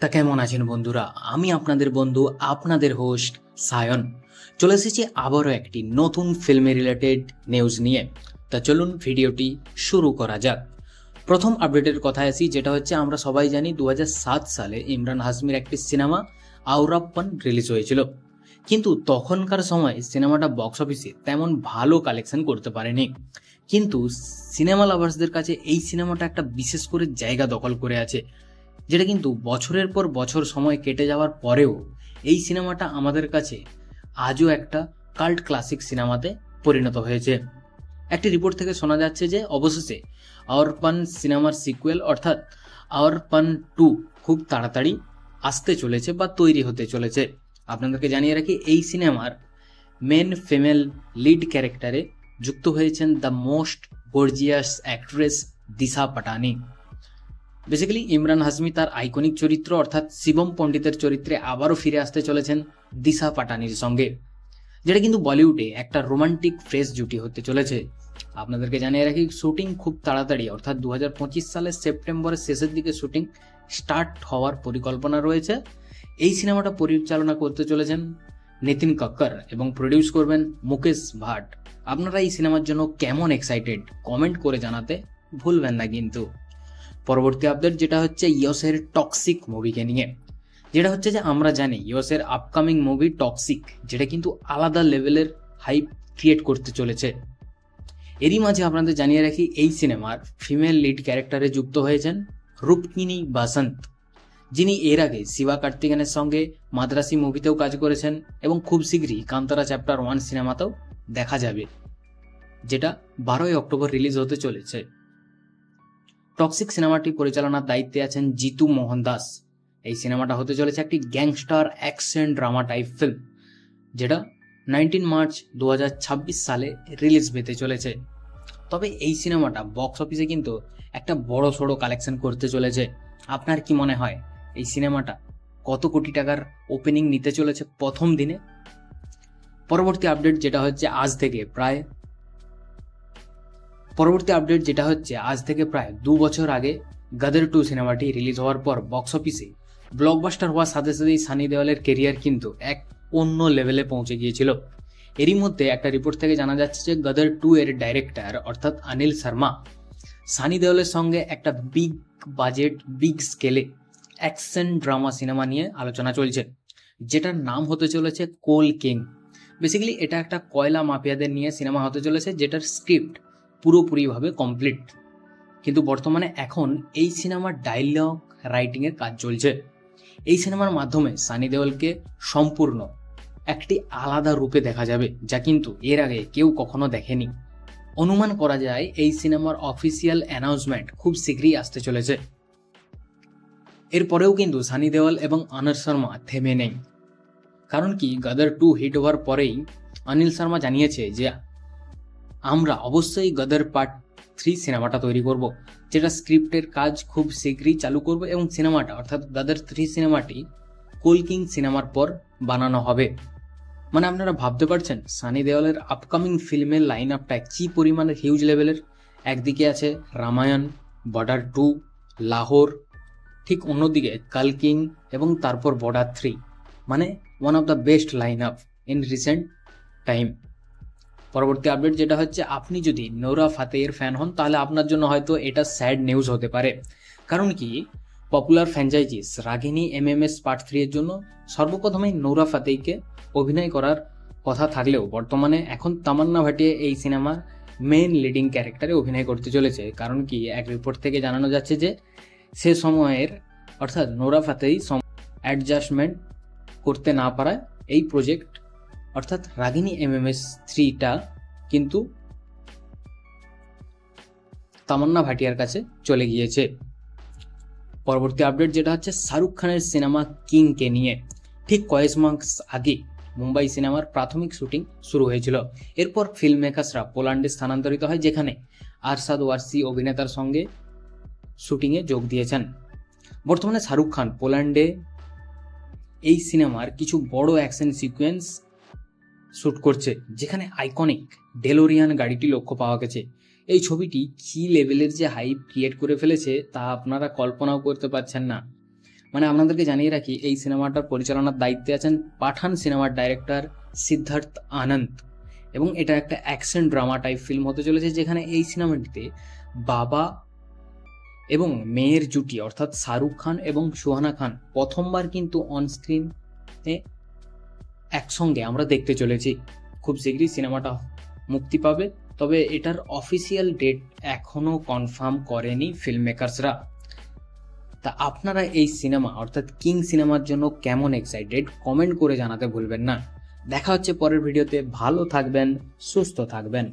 তা কেমন আছেন বন্ধুরা? আমি আপনাদের বন্ধু, আপনাদের হোস্ট সায়ন। চলে এসেছি আবারও একটি নতুন ফিল্মে রিলেটেড নিউজ নিয়ে। তা চলুন ভিডিওটি শুরু করা যাক। প্রথম আপডেটের কথায় আসি, যেটা হচ্ছে আমরা সবাই জানি 2007 সালে ইমরান হাশমির একটি সিনেমা আওরাপ্পান রিলিজ হয়েছিল, কিন্তু তখনকার সময় সিনেমাটা বক্স অফিসে তেমন ভালো কালেকশন করতে পারেনি। কিন্তু সিনেমা লাভার্সদের কাছে এই সিনেমাটা একটা বিশেষ করে জায়গা দখল করে আছে, যেটা কিন্তু বছরের পর বছর সময় কেটে যাওয়ার পরেও এই সিনেমাটা আমাদের কাছে আজও একটা কাল্ট ক্লাসিক সিনেমাতে পরিণত হয়েছে। একটি রিপোর্ট থেকে শোনা যাচ্ছে যে অবশেষে আওরপান সিনেমার সিকুয়েল অর্থাৎ আওরপান 2 খুব তাড়াতাড়ি আসতে চলেছে বা তৈরি হতে চলেছে। আপনাদেরকে জানিয়ে রাখি, এই সিনেমার মেন ফিমেল লিড ক্যারেক্টারে যুক্ত হয়েছেন the most gorgeous actress Disha Patani. Basically Imran Hashmi তার আইকনিক চরিত্র অর্থাৎ শিবম পণ্ডিতের চরিত্রে আবারও ফিরে আসতে চলেছেন দিশা পাটানির সঙ্গে, যেটা কিন্তু বলিউডে একটা রোমান্টিক ফ্রেশ জুটি হতে চলেছে। আপনাদেরকে জানিয়ে রাখি, শুটিং খুব তাড়াতাড়ি অর্থাৎ 2025 সালের সেপ্টেম্বরের শেষের দিকে শুটিং স্টার্ট হওয়ার পরিকল্পনা রয়েছে। এই সিনেমাটা পরিচালনা করতে চলেছেন নিতিন কাক্কর এবং প্রডিউস করবেন মুকেশ ভাট। আপনারা এই সিনেমার জন্য কেমন এক্সাইটেড কমেন্ট করে জানাতে ভুলবেন না কিন্তু। পরবর্তী আপডেট যেটা হচ্ছে ইয়সের টক্সিক মুভিকে নিয়ে, যেটা হচ্ছে যে আমরা জানি ইয়সের আপকামিং মুভি টক্সিক, যেটা কিন্তু আলাদা লেভেলের হাইপ ক্রিয়েট করতে চলেছে। এরই মাঝে আপনাদের জানিয়ে রাখি, এই সিনেমার ফিমেল লিড ক্যারেক্টারে যুক্ত হয়েছেন রূপকিনী বাসন্ত, যিনি এর আগে শিবা কার্তিকেনের সঙ্গে মাদ্রাসি মুভিতেও কাজ করেছেন এবং খুব শীঘ্রই কান্তারা চ্যাপ্টার 1 সিনেমাতেও দেখা যাবে, যেটা 12 অক্টোবর রিলিজ হতে চলেছে। টক্সিক সিনেমাটি পরিচালনার দায়িত্বে আছেন জিতু মোহন দাস। এই সিনেমাটা হতে চলেছে একটি gangster action drama type film, যেটা 19 মার্চ 2026 সালে রিলিজ পেতে চলেছে। তবে এই সিনেমাটা বক্স অফিসে কিন্তু একটা বড় সড়ো কালেকশন করতে চলেছে। আপনার কি মনে হয় এই সিনেমাটা কত কোটি টাকার ওপেনিং নিতে চলেছে প্রথম দিনে? পরবর্তী আপডেট যেটা হচ্ছে আজ থেকে প্রায় 2 বছর আগে গদর 2 সিনেমাটি রিলিজ হওয়ার পর বক্স অফিসে ব্লকবাস্টার হওয়ার সাথে সাথেই সানি দেওয়ালের কেরিয়ার কিন্তু এক অন্য লেভেলে পৌঁছে গিয়েছিল। এরই মধ্যে একটা রিপোর্ট থেকে জানা যাচ্ছে যে গদর 2 এর ডাইরেক্টর অর্থাৎ অনিল শর্মা সানি দেওয়ালের সঙ্গে একটা বিগ বাজেট বিগ স্কেলে অ্যাকশন ড্রামা সিনেমা নিয়ে আলোচনা চলছে, যেটার নাম হতে চলেছে কোল কিং। বেসিক্যালি এটা একটা কয়লা মাফিয়াদের নিয়ে সিনেমা হতে চলেছে, যেটার স্ক্রিপ্ট পুরোপুরিভাবে কমপ্লিট, কিন্তু বর্তমানে এখন এই সিনেমার ডায়লগ রাইটিংয়ের কাজ চলছে। এই সিনেমার মাধ্যমে সানি দেওয়ালকে সম্পূর্ণ একটি আলাদা রূপে দেখা যাবে, যা কিন্তু এর আগে কেউ কখনো দেখেনি। অনুমান করা যায় এই সিনেমার অফিসিয়াল অ্যানাউন্সমেন্ট খুব শীঘ্রই আসতে চলেছে। এরপরেও কিন্তু সানি দেওয়াল এবং অনিল শর্মা থেমে নেই, কারণ কি গদর 2 হিট হওয়ার পরেই অনিল শর্মা জানিয়েছে যে আমরা অবশ্যই গদর পার্ট 3 সিনেমাটা তৈরি করব, যেটা স্ক্রিপ্টের কাজ খুব শীঘ্রই চালু করব এবং সিনেমাটা অর্থাৎ গদর 3 সিনেমাটি কোল কিং সিনেমার পর বানানো হবে। মানে আপনারা ভাবতে পারছেন সানি দেওয়ালের আপকামিং ফিল্মের লাইন আপটা কি পরিমাণের হিউজ লেভেলের। একদিকে আছে রামায়ণ, বর্ডার 2, লাহোর, ঠিক অন্যদিকে কাল কিং এবং তারপর বর্ডার 3, মানে one of the best line up in recent time. পরবর্তী আপডেট যেটা হচ্ছে, আপনি যদি নোরা ফাতেহির ফ্যান হন তাহলে আপনার জন্য হয়তো এটা স্যাড নিউজ হতে পারে, কারণ কি পপুলার ফ্র্যাঞ্চাইজিস রাগিনী MMS পার্ট 3 এর জন্য সর্বপ্রথমেই নোরা ফাতেহিকে অভিনয় করার কথা থাকলেও বর্তমানে এখন তামান্না ভাটিয়া এই সিনেমার মেইন লিডিং ক্যারেক্টারে অভিনয় করতে চলেছে। কারণ কি এক রিপোর্ট থেকে জানানো যাচ্ছে যে সে সময়ের অর্থাৎ নোরা ফাতেহি অ্যাডজাস্টমেন্ট করতে না পারায় এই প্রজেক্ট অর্থাৎ রাগিনী MMS 3টা কিন্তু তামান্না ভাটিয়ার কাছে চলে গিয়েছে। পরবর্তী আপডেট যেটা হচ্ছে শাহরুখ খানের সিনেমা কিংকে নিয়ে। ঠিক কয়েক মাস আগে মুম্বাই সিনেমার প্রাথমিক শুটিং শুরু হয়েছিল। এরপর ফিল্ম মেকার্সরা পোল্যান্ডে স্থানান্তরিত হয়, যেখানে আরশাদ ওয়ারসি অভিনেতার সঙ্গে শুটিংয়ে যোগ দিয়েছেন। বর্তমানে শাহরুখ খান পোল্যান্ডে এই সিনেমার কিছু বড় অ্যাকশন সিকোয়েন্স শ্যুট করছে, যেখানে আইকনিক ডেলোরিয়ান গাড়িটি লক্ষ্য পাওয়া গেছে। এই ছবিটি কি লেভেলের যে হাইপ ক্রিয়েট করে ফেলেছে তা আপনারা কল্পনাও করতে পারছেন না। মানে আপনাদেরকে জানিয়ে রাখি, এই সিনেমাটার পরিচালনার দায়িত্বে আছেন পাঠান সিনেমার ডাইরেক্টর সিদ্ধার্থ আনন্দ, এবং এটা একটা অ্যাকশন ড্রামা টাইপ ফিল্ম হতে চলেছে, যেখানে এই সিনেমাটিতে বাবা এবং মেয়ের জুটি অর্থাৎ শাহরুখ খান এবং সুহানা খান প্রথমবার কিন্তু অন স্ক্রিনে একসঙ্গে আমরা দেখতে চলেছি। খুব শীঘ্রই সিনেমাটা মুক্তি পাবে, তবে এটার অফিসিয়াল ডেট এখনও কনফার্ম করেনি ফিল্ম মেকার্সরা। তা আপনারা এই সিনেমা অর্থাৎ কিং সিনেমার জন্য কেমন এক্সাইটেড কমেন্ট করে জানাতে ভুলবেন না। দেখা হচ্ছে পরের ভিডিওতে। ভালো থাকবেন, সুস্থ থাকবেন।